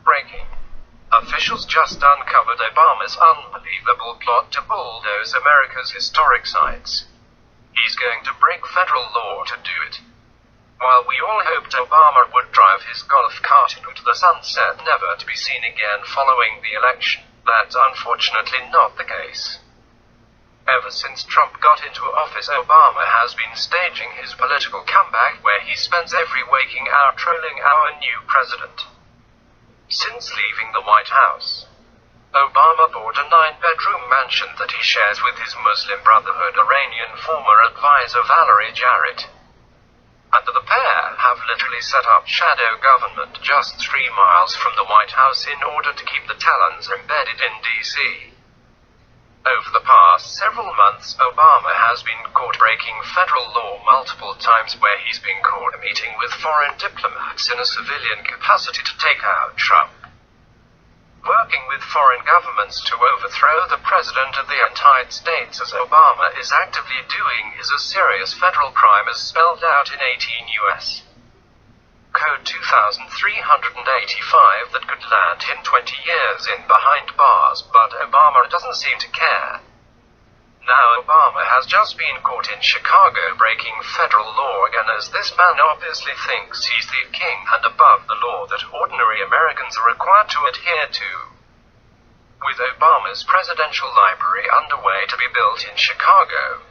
Breaking. Officials just uncovered Obama's unbelievable plot to bulldoze America's historic sites. He's going to break federal law to do it. While we all hoped Obama would drive his golf cart into the sunset, never to be seen again following the election, that's unfortunately not the case. Ever since Trump got into office, Obama has been staging his political comeback, where he spends every waking hour trolling our new president. Since leaving the White House, Obama bought a 9-bedroom mansion that he shares with his Muslim Brotherhood Iranian former advisor Valerie Jarrett. And the pair have literally set up shadow government just 3 miles from the White House in order to keep the Talons embedded in D.C. Over the past several months, Obama has been caught breaking federal law multiple times, where he's been caught meeting with foreign diplomats in a civilian capacity to take out Trump. Working with foreign governments to overthrow the President of the United States, as Obama is actively doing, is a serious federal crime as spelled out in 18 U.S. Code 2385 that could land him 20 years in behind bars, but Obama doesn't seem to care. Now Obama has just been caught in Chicago breaking federal law again, as this man obviously thinks he's the king and above the law that ordinary Americans are required to adhere to. With Obama's presidential library underway to be built in Chicago,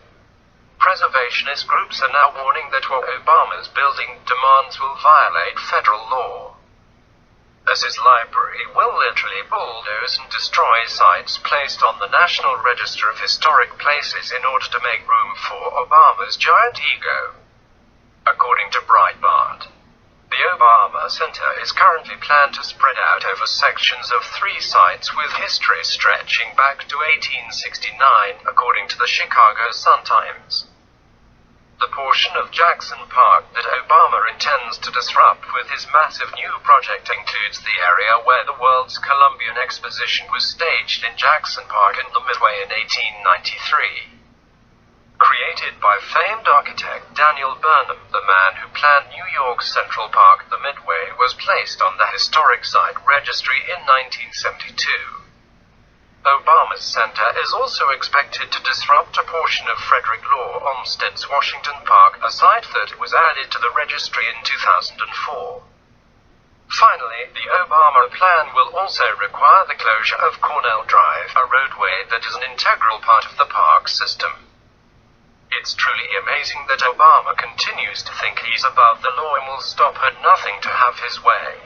preservationist groups are now warning that what Obama's building demands will violate federal law, as his library will literally bulldoze and destroy sites placed on the National Register of Historic Places in order to make room for Obama's giant ego. According to Breitbart, the Obama Center is currently planned to spread out over sections of 3 sites with history stretching back to 1869, according to the Chicago Sun-Times. The portion of Jackson Park that Obama intends to disrupt with his massive new project includes the area where the World's Columbian Exposition was staged in Jackson Park in the Midway in 1893. Created by famed architect Daniel Burnham, the man who planned New York's Central Park, the Midway was placed on the Historic Site Registry in 1972. Obama's center is also expected to disrupt a portion of Frederick Law Olmsted's Washington Park, a site that was added to the registry in 2004. Finally, the Obama plan will also require the closure of Cornell Drive, a roadway that is an integral part of the park system. It's truly amazing that Obama continues to think he's above the law and will stop at nothing to have his way,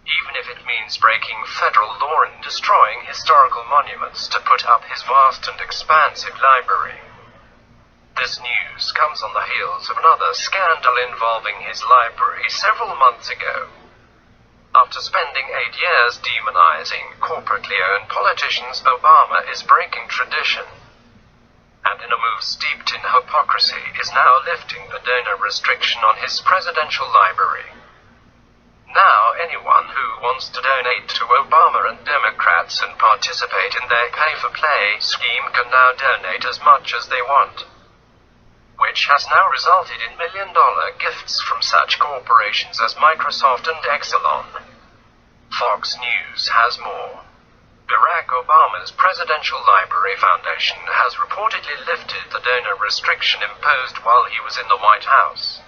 even if it means breaking federal law and destroying historical monuments to put up his vast and expansive library. This news comes on the heels of another scandal involving his library several months ago. After spending 8 years demonizing corporately owned politicians, Obama is breaking tradition, and in a move steeped in hypocrisy, is now lifting the donor restriction on his presidential library. Now anyone who wants to donate to Obama and Democrats and participate in their pay-for-play scheme can now donate as much as they want, which has now resulted in million-dollar gifts from such corporations as Microsoft and Exelon. Fox News has more. Barack Obama's Presidential Library Foundation has reportedly lifted the donor restriction imposed while he was in the White House,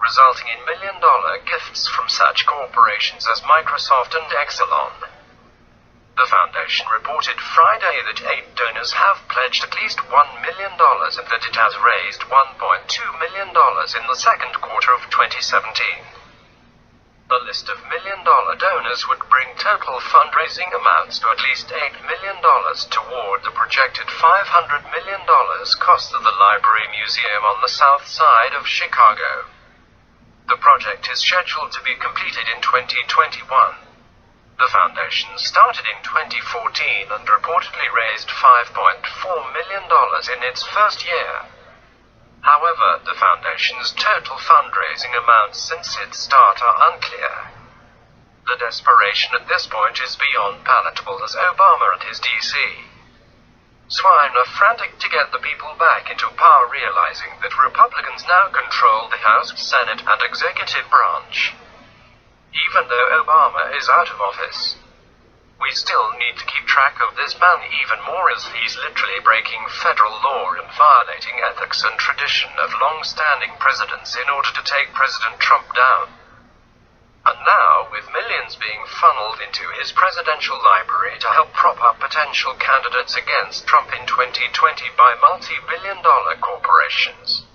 resulting in million-dollar gifts from such corporations as Microsoft and Exelon. The foundation reported Friday that 8 donors have pledged at least $1 million and that it has raised $1.2 million in the second quarter of 2017. The list of million-dollar donors would bring total fundraising amounts to at least $8 million toward the projected $500 million cost of the Library Museum on the south side of Chicago. The project is scheduled to be completed in 2021. The foundation started in 2014 and reportedly raised $5.4 million in its first year. However, the foundation's total fundraising amounts since its start are unclear. The desperation at this point is beyond palatable, as Obama and his D.C. swine are frantic to get the people back into power, realizing that Republicans now control the House, Senate, and executive branch. Even though Obama is out of office, we still need to keep track of this man even more, as he's literally breaking federal law and violating ethics and tradition of long-standing presidents in order to take President Trump down. And now, with millions being funneled into his presidential library to help prop up potential candidates against Trump in 2020 by multi-billion-dollar corporations,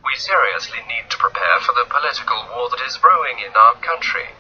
we seriously need to prepare for the political war that is brewing in our country.